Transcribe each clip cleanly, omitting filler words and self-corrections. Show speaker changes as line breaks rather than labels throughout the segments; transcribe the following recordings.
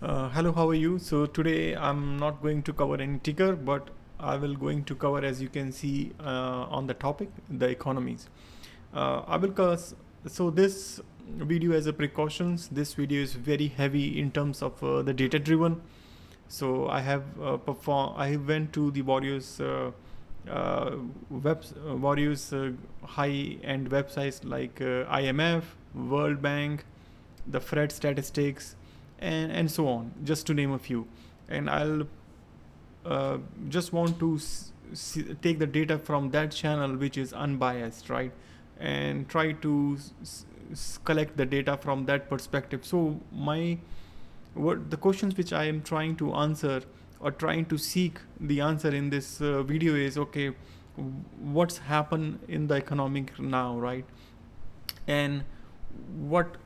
Hello, how are you? So today I'm not going to cover any ticker, but I will going to cover, as you can see on the topic, the economies. I will cover. So this video, as a precautions, this video is very heavy in terms of the data driven. So I have performed. I went to the uh, various high end websites like IMF, World Bank, the Fred statistics, and so on, just to name a few. And I'll just want to take the data from that channel which is unbiased, right? And try to collect the data from that perspective. So my what the questions which I am trying to answer or trying to seek the answer in this video is, okay, what's happened in the economic now, right? And what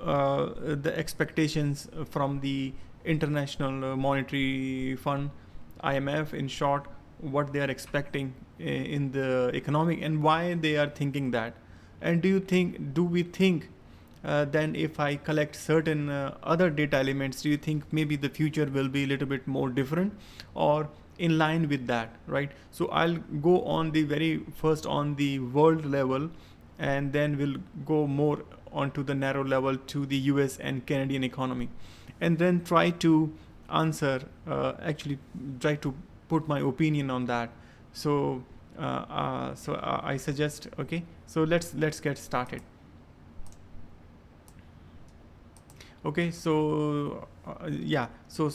the expectations from the International Monetary Fund, IMF, in short, what they are expecting in the economic, and why they are thinking that. And do we think then if I collect certain other data elements, do you think maybe the future will be a little bit more different or in line with that, right? So I'll go on the very first on the world level, and then we'll go more onto the narrow level to the US and Canadian economy, and then try to answer, actually try to put my opinion on that. So I suggest, okay, so let's get started. Okay, so yeah, so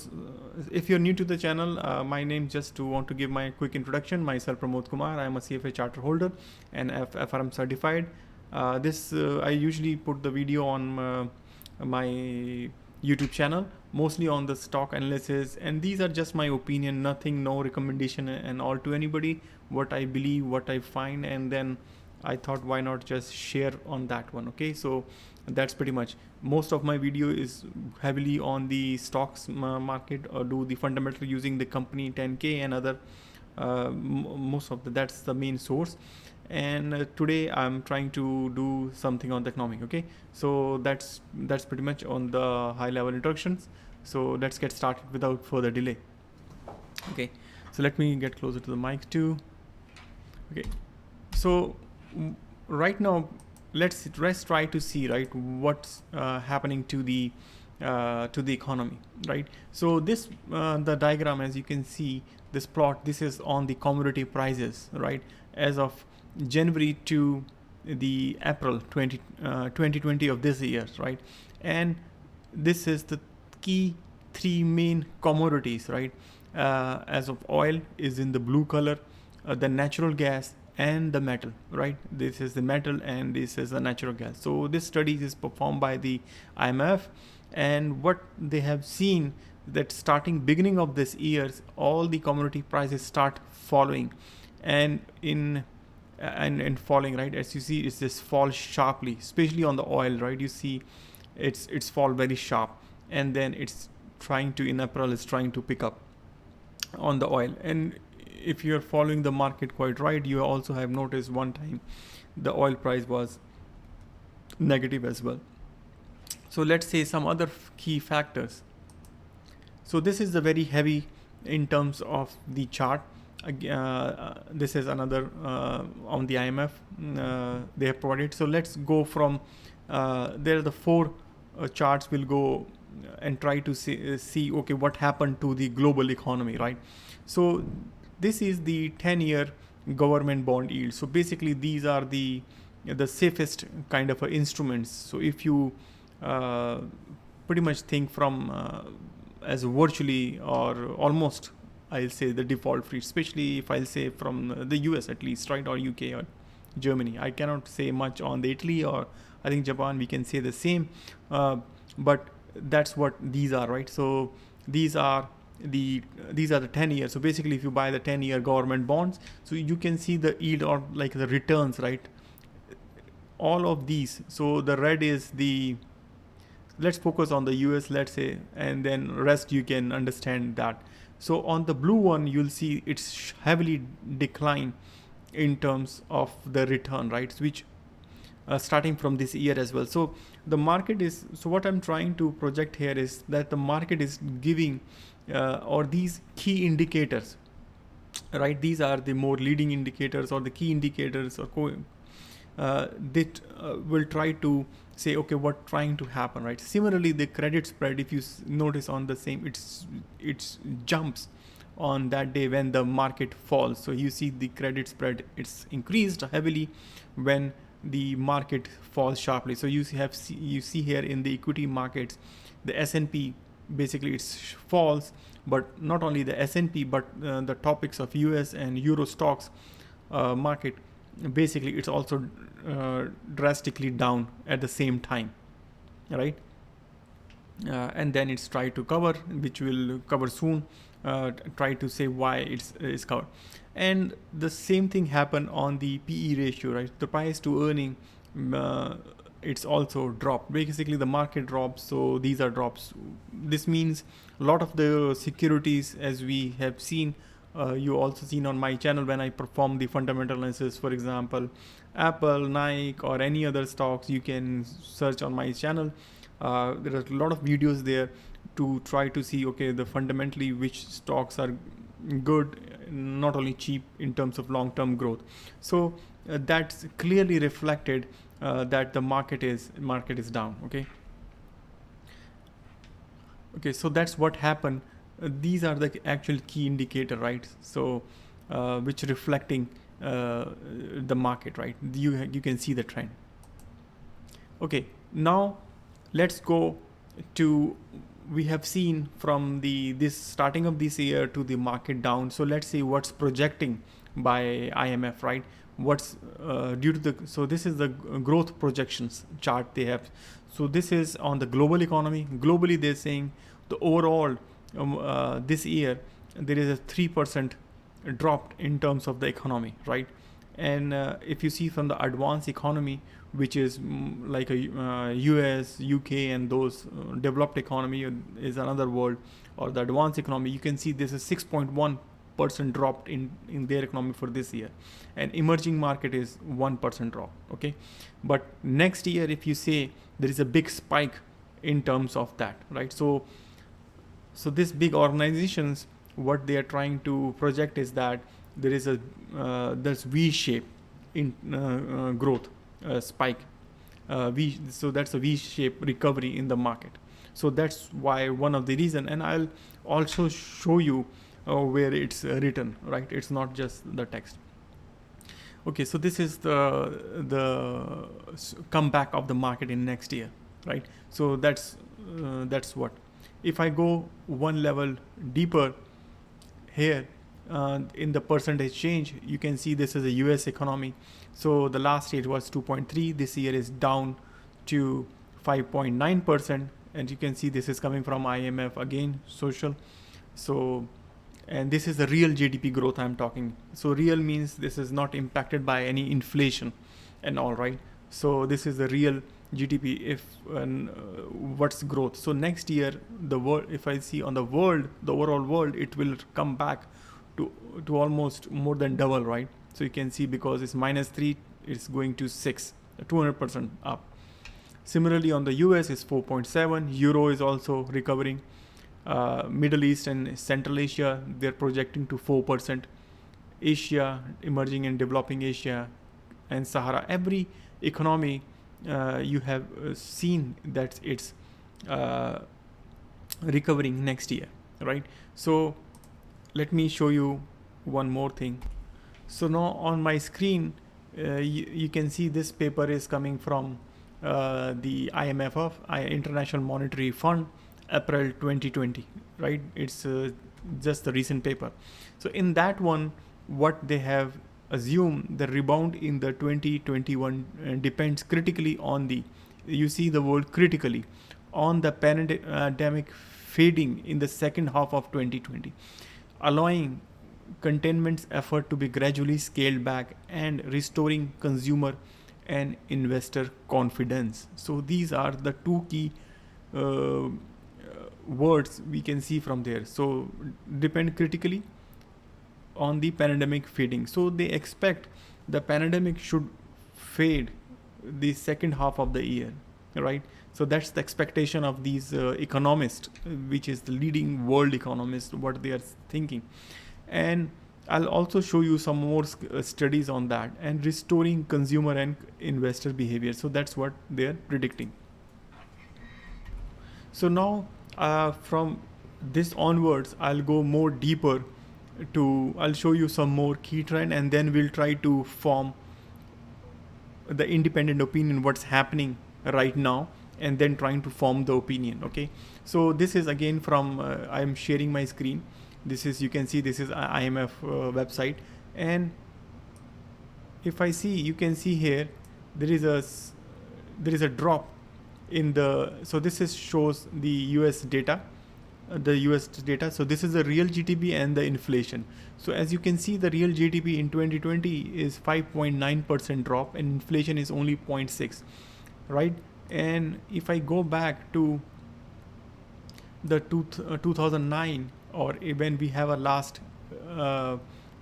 if you're new to the channel, my name, just to want to give my quick introduction, myself Pramod Kumar. I'm a CFA charter holder and FRM certified. This I usually put the video on my YouTube channel, mostly on the stock analysis, and these are just my opinion, nothing, no recommendation and all to anybody. What I believe, what I find, and then I thought, why not just share on that one. Okay, so that's pretty much. Most of my video is heavily on the stocks market, or do the fundamental using the company 10K and other, most of that's the main source. And today I'm trying to do something on the economic. Okay, so that's pretty much on the high level introductions. So let's get started without further delay. Okay, so let me get closer to the mic too. Okay, so right now let's try to see, right, what's happening to the economy, right? So this the diagram, as you can see, this plot, this is on the commodity prices, right, as of January to the April 2020 of this year, right? And this is the key three main commodities, right? As of oil is in the blue color, the natural gas and the metal, right? This is the metal and this is the natural gas. So this study is performed by the IMF, and what they have seen, that starting beginning of this year, all the commodity prices start following, and falling, right? As you see, it's just fall sharply, especially on the oil, right? You see it's fall very sharp, and then it's trying to, in April, it's trying to pick up on the oil. And if you're following the market quite right, you also have noticed one time the oil price was negative as well. So let's say some other key factors. So this is the very heavy in terms of the chart. This is another on the IMF they have provided. So let's go from there are the four charts. We'll go and try to see okay, what happened to the global economy, right? So this is the 10-year government bond yield. So basically these are the safest kind of instruments. So if you pretty much think from as virtually or almost, I'll say, the default rate, especially if I'll say from the US at least, right, or UK or Germany. I cannot say much on the Italy, or I think Japan, we can say the same, but that's what these are, right? So these are the 10 years. So basically if you buy the 10-year government bonds, so you can see the yield or like the returns, right? All of these. So the red is the, let's focus on the US, let's say, and then rest you can understand that. So on the blue one, you'll see it's heavily decline in terms of the return, right? Which starting from this year as well. So the market is, so what I'm trying to project here is that the market is giving or these key indicators, right? These are the more leading indicators or the key indicators or that will try to say, okay, what trying to happen, right? Similarly, the credit spread, if you notice on the same, it's jumps on that day when the market falls. So you see the credit spread, it's increased heavily when the market falls sharply. So you see here in the equity markets, the S&P basically it's falls, but not only the S&P, but the topics of US and Euro stocks market, basically it's also drastically down at the same time, right? And then it's try to cover, which we'll cover soon, try to say why it's covered. And the same thing happened on the PE ratio, right? The price to earning, it's also dropped. Basically the market drops, so these are drops. This means a lot of the securities, as we have seen, you also seen on my channel when I perform the fundamental analysis, for example Apple, Nike, or any other stocks, you can search on my channel. There are a lot of videos there to try to see, okay, the fundamentally which stocks are good, not only cheap in terms of long-term growth. So that's clearly reflected that the market is down. Okay, so that's what happened. These are the actual key indicator, right? So which reflecting the market, right? You can see the trend. Okay, now let's go to, we have seen from this starting of this year to the market down. So let's see what's projecting by IMF, right? What's due to the, so this is the growth projections chart they have. So this is on the global economy. Globally, they're saying the overall this year there is a 3% drop in terms of the economy, right? And if you see from the advanced economy, which is like a US, UK, and those developed economy is another world, or the advanced economy, you can see this is 6.1% dropped in their economy for this year, and emerging market is 1% drop. Okay, but next year, if you say there is a big spike in terms of that, right? So this big organizations, what they are trying to project is that there is a there's V shape in growth spike. So that's a V-shaped recovery in the market. So that's why one of the reason, and I'll also show you where it's written, right? It's not just the text. Okay, so this is the comeback of the market in next year, right? So that's what. If I go one level deeper here, in the percentage change, you can see this is a US economy. So the last year was 2.3, this year is down to 5.9%, and you can see this is coming from IMF again, social. So, and this is the real GDP growth I'm talking. So real means this is not impacted by any inflation and all, right? So this is the real GDP. If what's growth? So next year, the world, if I see on the world, the overall world, it will come back to almost more than double, right? So you can see, because it's -3, it's going to 6, 200% up. Similarly, on the US is 4.7. Euro is also recovering. Middle East and Central Asia, they're projecting to 4%. Asia, emerging and developing Asia, and Sahara, every economy you have seen that it's recovering next year, right? So let me show you one more thing. So now on my screen, you can see this paper is coming from the IMF, of International Monetary Fund, April 2020, right? It's just the recent paper. So in that one, what they have assumed, the rebound in the 2021 depends critically on the, you see the word critically, on the pandemic fading in the second half of 2020, allowing containment effort to be gradually scaled back and restoring consumer and investor confidence. So these are the two key words we can see from there. So depend critically on the pandemic fading. So they expect the pandemic should fade the second half of the year, right? So that's the expectation of these economists, which is the leading world economists, what they are thinking. And I'll also show you some more studies on that, and restoring consumer and investor behavior. So that's what they're predicting. So now from this onwards, I'll go more deeper I'll show you some more key trend, and then we'll try to form the independent opinion what's happening right now, and then trying to form the opinion. Okay, so this is again from I'm sharing my screen. This is, you can see, this is IMF website, and if I see, you can see here there is a drop in the, so this is shows the US data, so this is the real GDP and the inflation. So as you can see, the real GDP in 2020 is 5.9% drop, and inflation is only 0.6, right? And if I go back to the 2009, or when we have a last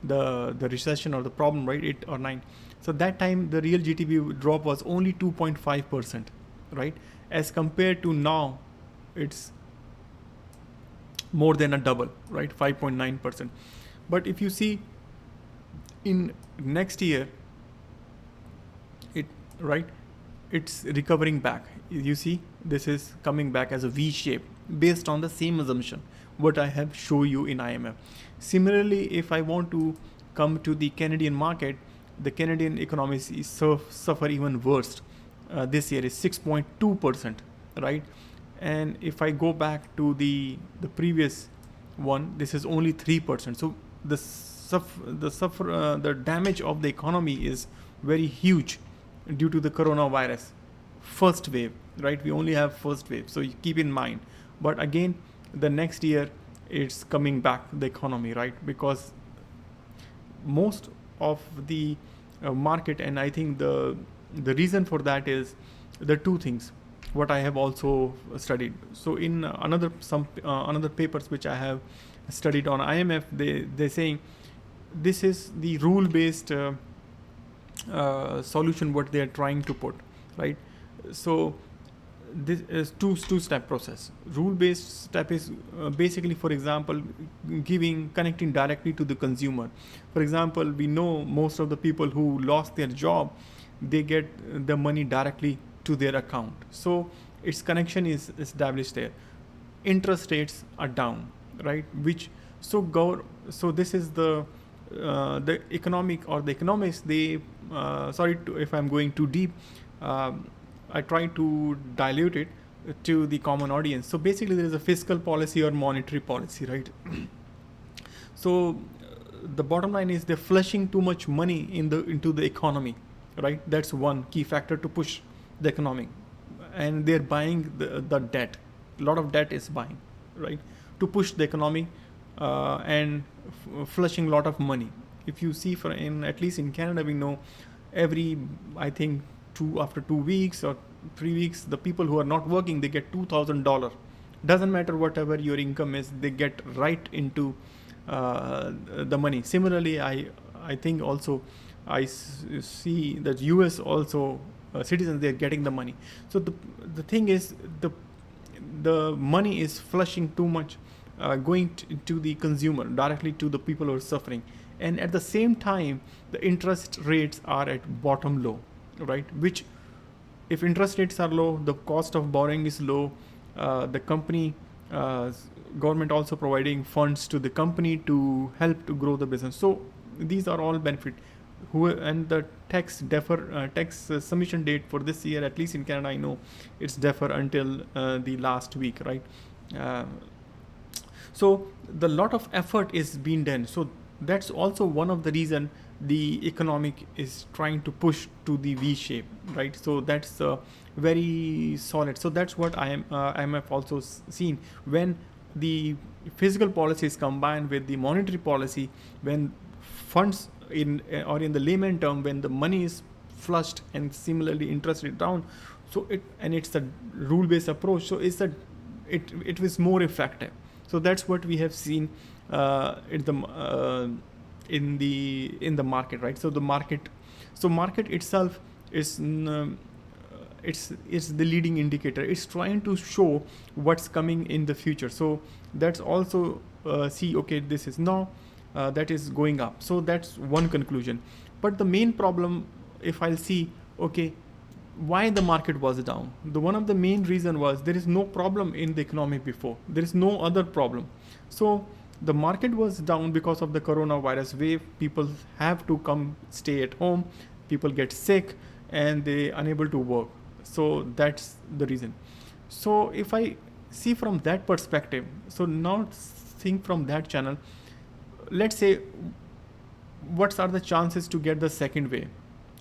the recession or the problem, right, 8 or 9, so that time the real GDP drop was only 2.5%, right? As compared to now, it's more than a double, right? 5.9%. But if you see in next year, it's recovering back. You see, this is coming back as a V shape based on the same assumption what I have shown you in IMF. Similarly, if I want to come to the Canadian market, the Canadian economy is suffer even worse. This year is 6.2%, right? And if I go back to the previous one, this is only 3%. So the damage of the economy is very huge due to the coronavirus first wave, right? We only have first wave, so you keep in mind. But again, the next year it's coming back, the economy, right? Because most of the market, and I think the reason for that is the two things what I have also studied. So in another papers which I have studied on IMF, they're saying this is the rule based solution what they are trying to put, right? So this is two-step process. Rule-based step is basically, for example, connecting directly to the consumer. For example, we know most of the people who lost their job, they get the money directly to their account. So its connection is established there. Interest rates are down, right? So this is the economic or the economics. They if I'm going too deep. I try to dilute it to the common audience. So basically, there is a fiscal policy or monetary policy, right? So the bottom line is they're flushing too much money into the economy, right? That's one key factor to push the economy, and they're buying the debt. A lot of debt is buying, right, to push the economy and flushing a lot of money. If you see, at least in Canada, we know I think after 2 weeks or 3 weeks, the people who are not working, they get $2,000. Doesn't matter whatever your income is, they get right into the money. Similarly, I think also I see that US also citizens, they're getting the money. So the thing is, the money is flushing too much, going to the consumer, directly to the people who are suffering. And at the same time, the interest rates are at bottom low, right? Which, if interest rates are low, the cost of borrowing is low. The company, government also providing funds to the company to help to grow the business. So these are all benefit. And the tax submission date for this year, at least in Canada, I know it's defer until the last week, right? So the lot of effort is being done. So that's also one of the reason the economic is trying to push to the V shape, right? So that's very solid. So that's what IMF also seen. When the fiscal policy is combined with the monetary policy, when funds in the layman term, when the money is flushed and similarly interest rate down, so it's a rule based approach. So it was more effective. So that's what we have seen in the market, right? So the market itself is it's the leading indicator. It's trying to show what's coming in the future. So that's also see, okay, this is now that is going up. So that's one conclusion. But the main problem, if I'll see, okay, why the market was down, the one of the main reason was there is no problem in the economy before, there is no other problem. So the market was down because of the coronavirus wave. People have to come stay at home, people get sick, and they unable to work. So that's the reason. So if I see from that perspective, so now think from that channel, let's say what are the chances to get the second wave,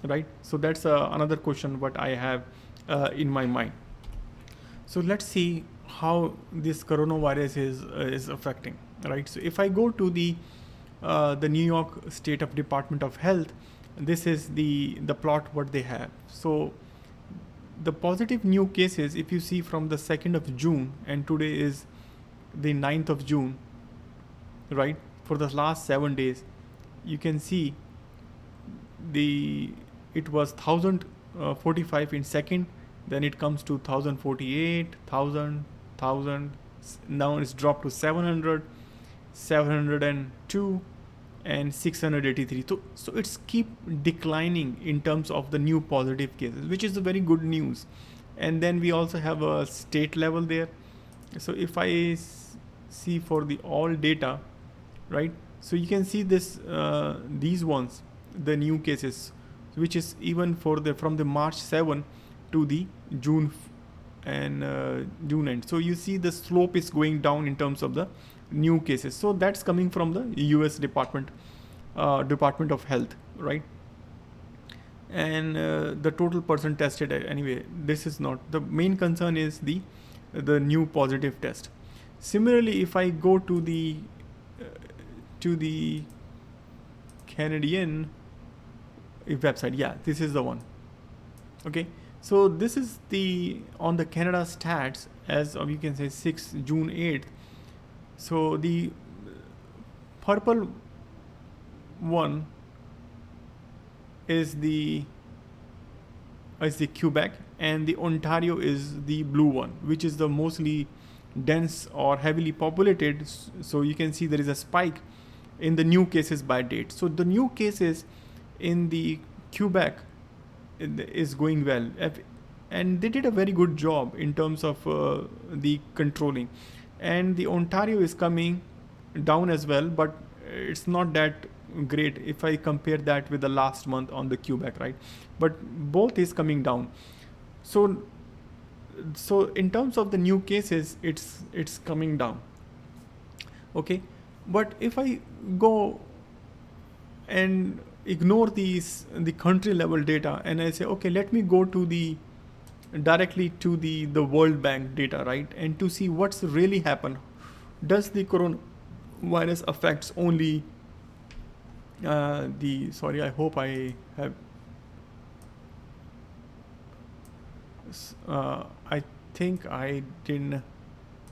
right? So that's another question what I have in my mind. So let's see how this coronavirus is affecting, right? So if I go to the New York State of Department of Health, this is the plot what they have. So the positive new cases, if you see from the 2nd of June, and today is the 9th of June, right? For the last 7 days, you can see it was 1045 in second, then it comes to 1048, 1000, now it's dropped to 700, 702, and 683. So it's keep declining in terms of the new positive cases, which is a very good news. And then we also have a state level there. So if I see for the all data, right? So you can see this these ones, the new cases, which is even for the from the March 7 to the June June end. So you see the slope is going down in terms of the new cases. So that's coming from the US Department of Health, right? And the total person tested, anyway, this is not the main concern, is the new positive test. Similarly, if I go to the Canadian website, yeah, this is the one. Okay, so this is on the Canada stats as of, you can say, 6 June 8th. So the purple one is the Quebec, and the Ontario is the blue one, which is the mostly dense or heavily populated. So you can see there is a spike in the new cases by date. So the new cases in the Quebec is going well, and they did a very good job in terms of the controlling. And the Ontario is coming down as well, but it's not that great if I compare that with the last month on the Quebec, right? But both is coming down. So in terms of the new cases, it's coming down. Okay, but if I go and ignore the country level data, and I say, okay, let me go to directly to the World Bank data, right? And to see what's really happened. Does the coronavirus affects only sorry, I hope I have I think I didn't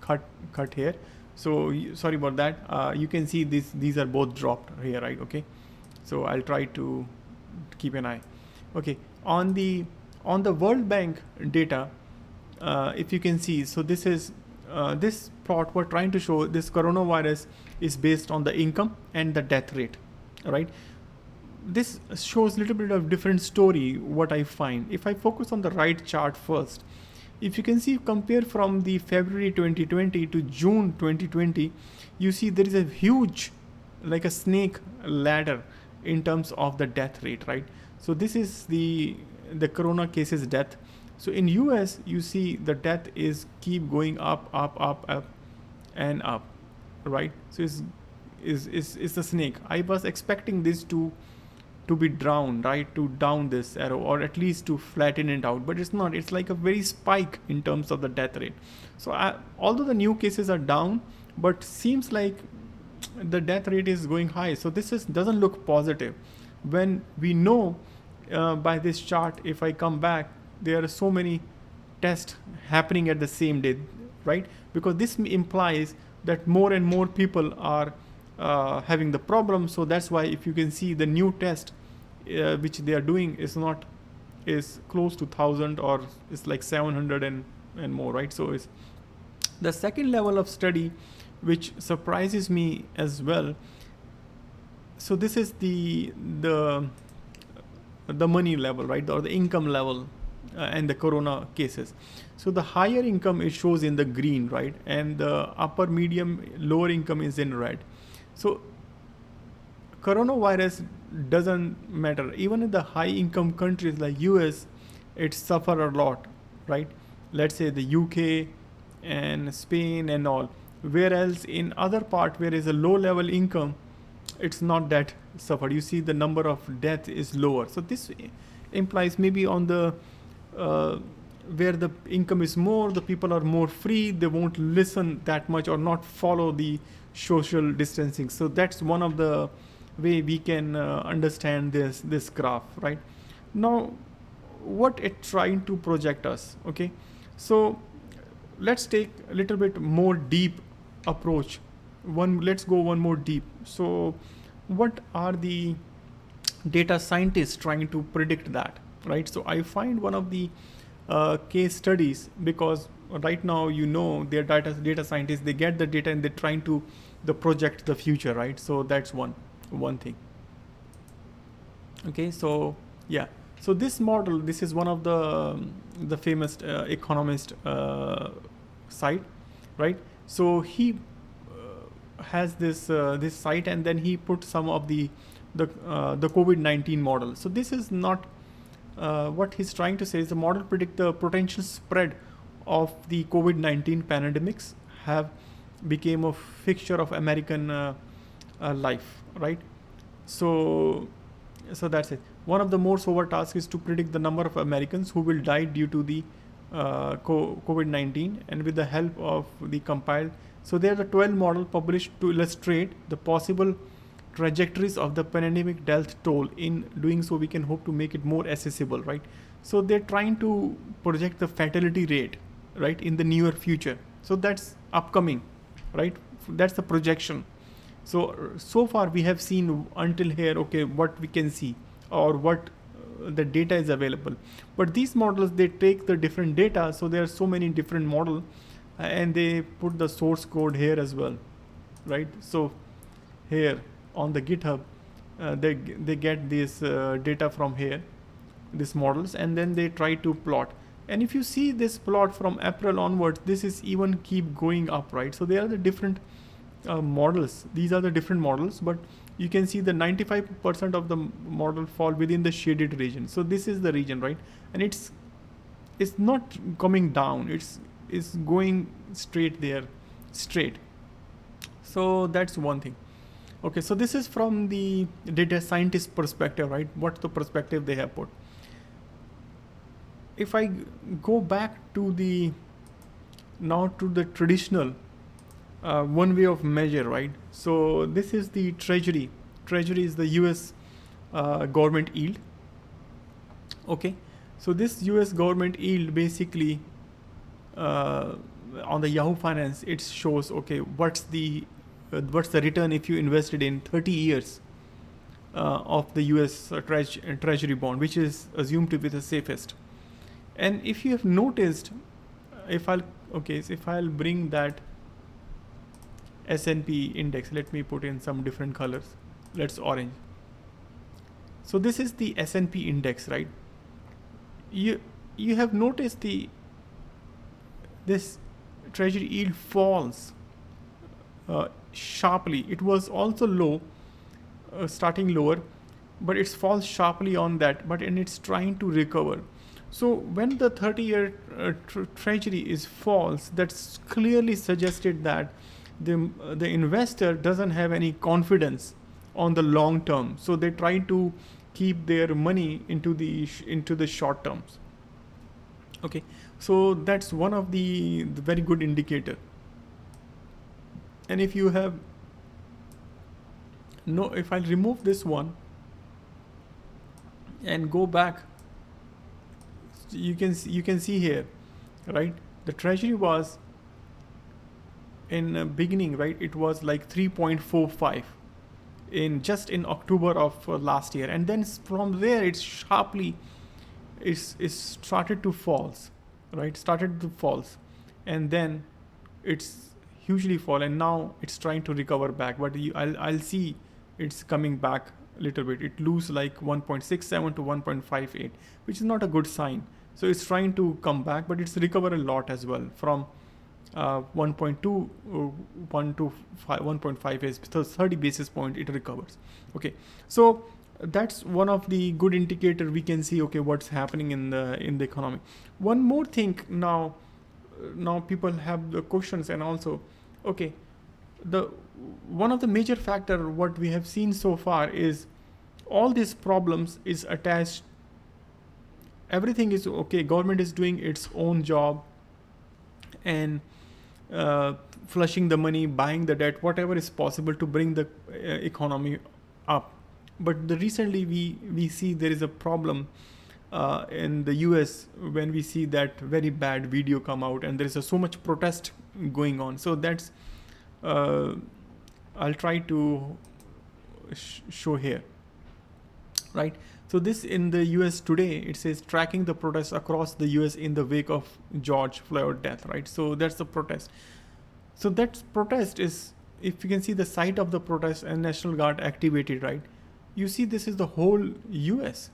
cut here, so sorry about that. You can see these are both dropped here, right? Okay, so I'll try to keep an eye. Okay, on the World Bank data, if you can see, so this is this plot we're trying to show this coronavirus is based on the income and the death rate, right? This shows a little bit of different story, what I find. If I focus on the right chart first, if you can see, compare from the February 2020 to June 2020, you see there is a huge, like a snake ladder in terms of the death rate, right? So this is the corona cases death. So in US, you see the death is keep going up and up, right? So it's a snake. I was expecting this to be drowned, right? To down this arrow, or at least to flatten it out, but it's not. It's like a very spike in terms of the death rate. So although the new cases are down, but seems like the death rate is going high. So this doesn't look positive. When we know by this chart, if I come back, there are so many tests happening at the same day, right? Because this implies that more and more people are having the problem. So that's why, if you can see, the new test which they are doing is is close to 1,000 or it's like 700 and more, right? So it's the second level of study which surprises me as well. So this is the money level, right, or the income level, and the corona cases. So the higher income it shows in the green, right, and the upper medium lower income is in red. So coronavirus doesn't matter. Even in the high income countries like US, it suffer a lot, right? Let's say the UK and Spain and all. Whereas in other part where is a low level income, it's not that suffered. You see the number of death is lower. So this implies maybe on the where the income is more, the people are more free, they won't listen that much or not follow the social distancing. So that's one of the way we can understand this graph, right? Now what it trying to project us, okay? So let's take a little bit more deep approach. Let's go one more deep. So what are the data scientists trying to predict that, right? So I find one of the case studies, because right now they're data scientists, they get the data and they're trying to the project the future, right? So that's one thing. Okay, so yeah, so this model, this is one of the famous economist site, right? So he has this site, and then he put some of the COVID-19 model. So this is not what he's trying to say is the model predict the potential spread of the COVID-19 pandemics have became a fixture of American life, right? So that's it. One of the most over tasks is to predict the number of Americans who will die due to the COVID-19, and with the help of the compiled. So there are the 12 model published to illustrate the possible trajectories of the pandemic death toll. In doing so, we can hope to make it more accessible, right? So they're trying to project the fatality rate, right, in the near future. So that's upcoming, right? That's the projection. So far we have seen until here, okay, what we can see or what the data is available. But these models, they take the different data. So there are so many different models, and they put the source code here as well, right? So here on the GitHub, they get this data from here, these models, and then they try to plot. And if you see this plot from April onwards, this is even keep going up, right? So there are the different models. These are the different models, but you can see the 95% of the model fall within the shaded region. So this is the region, right? And it's not coming down. It's going straight there, straight. So that's one thing. Okay, so this is from the data scientist perspective, right? What's the perspective they have put? If I go back to the traditional one way of measure, right? So this is the treasury. Treasury is the US government yield. Okay, so this US government yield basically on the Yahoo Finance, it shows, okay, what's the return if you invested in 30 years of the US treasury bond, which is assumed to be the safest. And if you have noticed, if I'll bring that S&P index, let me put in some different colors. Let's orange. So this is the S&P index, right? You have noticed this treasury yield falls sharply. It was also low, starting lower, but it falls sharply on that. And it's trying to recover. So when the 30-year treasury is false, that's clearly suggested that the investor doesn't have any confidence on the long term. So they try to keep their money into the short terms. Okay, so that's one of the very good indicator. And if you have if I remove this one and go back, you can see here, right? The treasury was in beginning, right? It was like 3.45 in October of last year, and then from there it's sharply it's started to falls, right? Started to falls, and then it's hugely fall, and now it's trying to recover back. But I'll see it's coming back a little bit. It lose like 1.67 to 1.58, which is not a good sign. So it's trying to come back, but it's recover a lot as well from 1.2 1 to 1.5 is 30 basis point it recovers. Okay, so that's one of the good indicator we can see, okay, what's happening in the economy. One more thing, now people have the questions, and also, okay, the one of the major factor what we have seen so far is all these problems is attached. Everything is okay, government is doing its own job, and flushing the money, buying the debt, whatever is possible to bring the economy up. But recently we see there is a problem in the US when we see that very bad video come out, and there is so much protest going on. So that's I'll try to show here, right? So this in the US today, it says tracking the protests across the US in the wake of George Floyd death, right? So that's the protest. So that protest is, if you can see the site of the protest and National Guard activated, right? You see this is the whole US,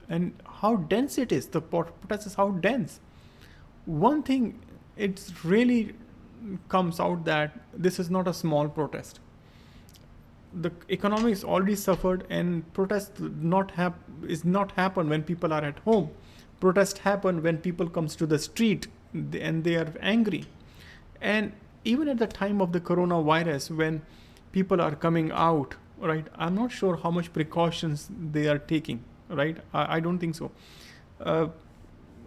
and how dense it is. The protest is how dense. One thing, it's really comes out that this is not a small protest. The economy is already suffered, and protest is not happen when people are at home. Protest happen when people comes to the street and they are angry. And even at the time of the coronavirus, when people are coming out, right, I'm not sure how much precautions they are taking, right? I don't think so.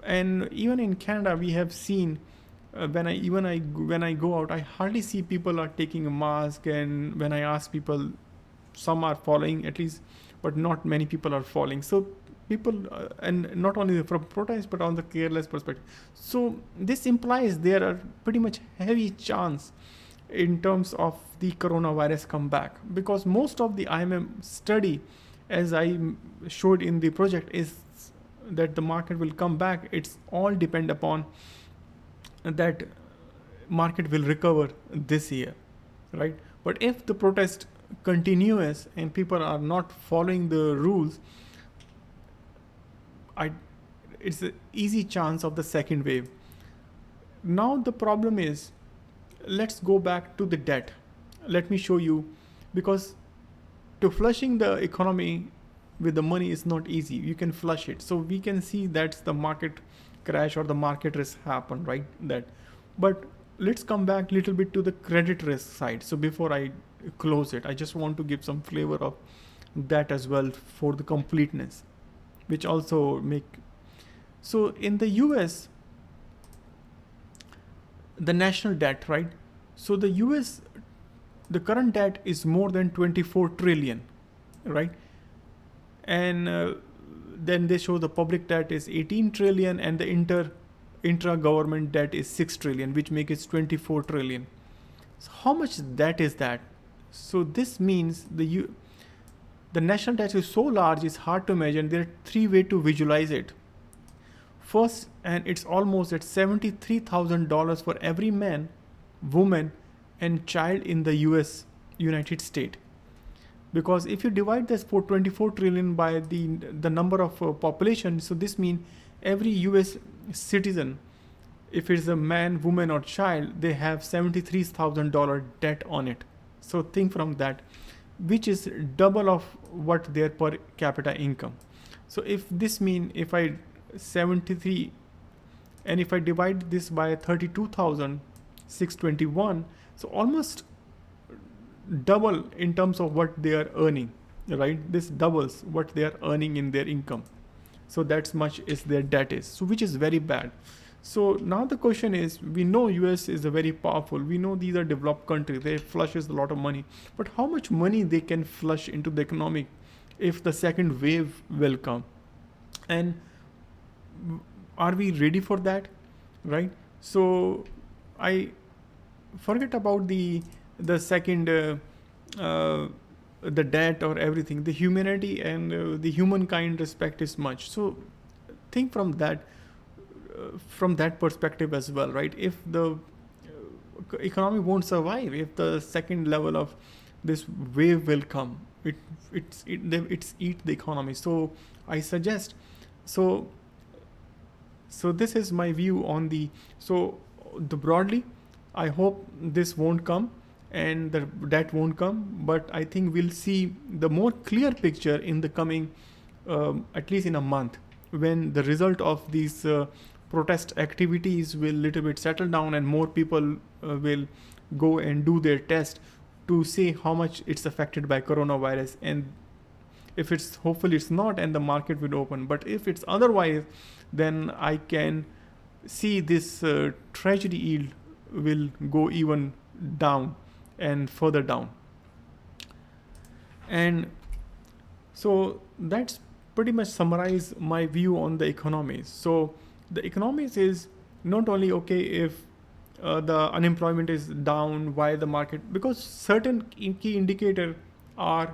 And even in Canada, we have seen when I go out, I hardly see people are taking a mask. And when I ask people, some are following at least, but not many people are following. So people, and not only from protest, but on the careless perspective. So this implies there are pretty much heavy chance in terms of the coronavirus comeback, because most of the IMM study, as I showed in the project, is that the market will come back. It's all depend upon that market will recover this year, right? But if the protest continues and people are not following the rules, it's an easy chance of the second wave. Now the problem is, let's go back to the debt. Let me show you, because to flushing the economy with the money is not easy. You can flush it. So we can see that's the market crash or the market risk happen, right? That, but let's come back a little bit to the credit risk side. So before I close it, I just want to give some flavor of that as well for the completeness, which also make. So in the US, the national debt, right? So the US, the current debt is more than 24 trillion, right? And then they show the public debt is 18 trillion, and the intra-government debt is 6 trillion, which makes it 24 trillion. So how much debt is that? So this means the national debt is so large, it's hard to measure. There are three ways to visualize it. First, and it's almost at $73,000 for every man, woman, and child in the United States. Because if you divide this for 24 trillion by the number of population, so this means every US citizen, if it's a man, woman, or child, they have $73,000 debt on it. So think from that, which is double of what their per capita income. So if this mean, if I 73, and if I divide this by 32,621, so almost double in terms of what they are earning, right? This doubles what they are earning in their income. So that's much is their debt is, so which is very bad. So now the question is, we know US is a very powerful, we know these are developed countries, they flushes a lot of money, but how much money they can flush into the economic if the second wave will come? And are we ready for that, right? So I forget about the second the debt or everything. The humanity and the humankind respect is much. So think from that perspective as well, right? If the economy won't survive, if the second level of this wave will come, it's eat the economy. So I suggest, so this is my view on the, so the broadly, I hope this won't come, and that won't come, but I think we'll see the more clear picture in the coming, at least in a month, when the result of these protest activities will little bit settle down, and more people will go and do their test to see how much it's affected by coronavirus. And if it's, hopefully it's not, and the market will open. But if it's otherwise, then I can see this treasury yield will go even down and further down. And so that's pretty much summarize my view on the economies. So the economies is not only okay if the unemployment is down, why the market, because certain key indicator are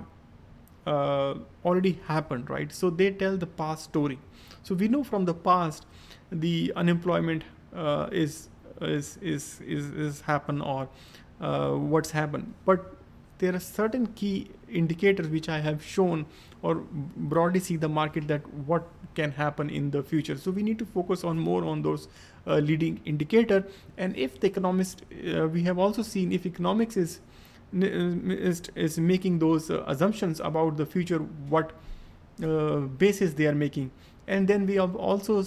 already happened, right? So they tell the past story. So we know from the past the unemployment is happen, or what's happened. But there are certain key indicators which I have shown, or broadly see the market, that what can happen in the future. So we need to focus on more on those leading indicator. And if the economist, we have also seen, if economics is making those assumptions about the future, what basis they are making. And then we have also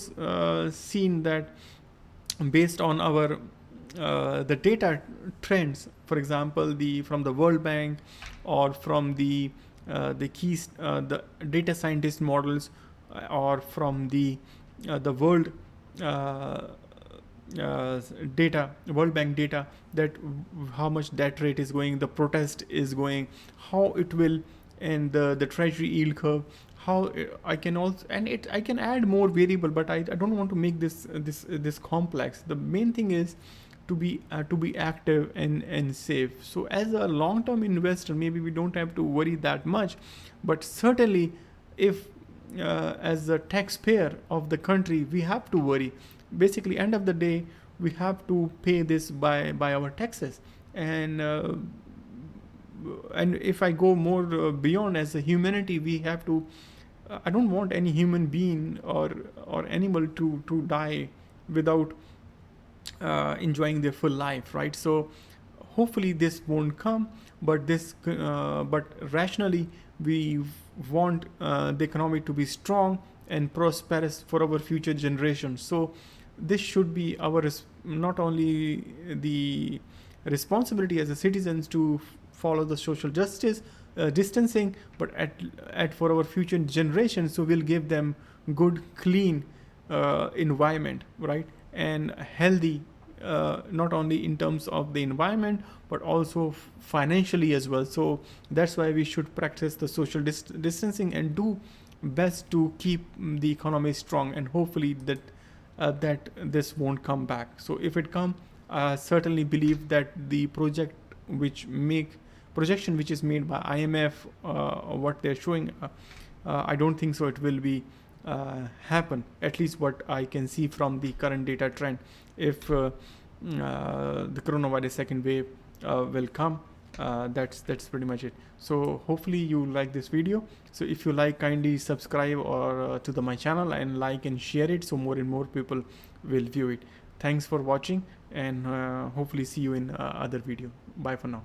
seen that based on our the data trends, for example, from the World Bank, or from the keys, the data scientist models, or from the world data, World Bank data, that how much debt rate is going, the protest is going, how it will, and the treasury yield curve, how I can also, and I can add more variable, but I don't want to make this complex. The main thing is to be active and safe. So as a long-term investor, maybe we don't have to worry that much, but certainly if as a taxpayer of the country, we have to worry. Basically, end of the day, we have to pay this by our taxes. And if I go more beyond, as a humanity, we have to, I don't want any human being or animal to die without enjoying their full life, right? So hopefully this won't come, but but rationally we want the economy to be strong and prosperous for our future generations. So this should be our not only the responsibility as a citizens to follow the social justice distancing, but for our future generations, so we'll give them good, clean environment, right? And healthy, not only in terms of the environment, but also financially as well. So that's why we should practice the social distancing and do best to keep the economy strong, and hopefully that this won't come back. So if it come, I certainly believe that the projection which is made by IMF, what they're showing, I don't think so it will be happen, at least what I can see from the current data trend. If the coronavirus second wave will come, that's pretty much it. So hopefully you like this video. So if you like, kindly subscribe or to my channel, and like and share it, so more and more people will view it. Thanks for watching, and hopefully see you in other video. Bye for now.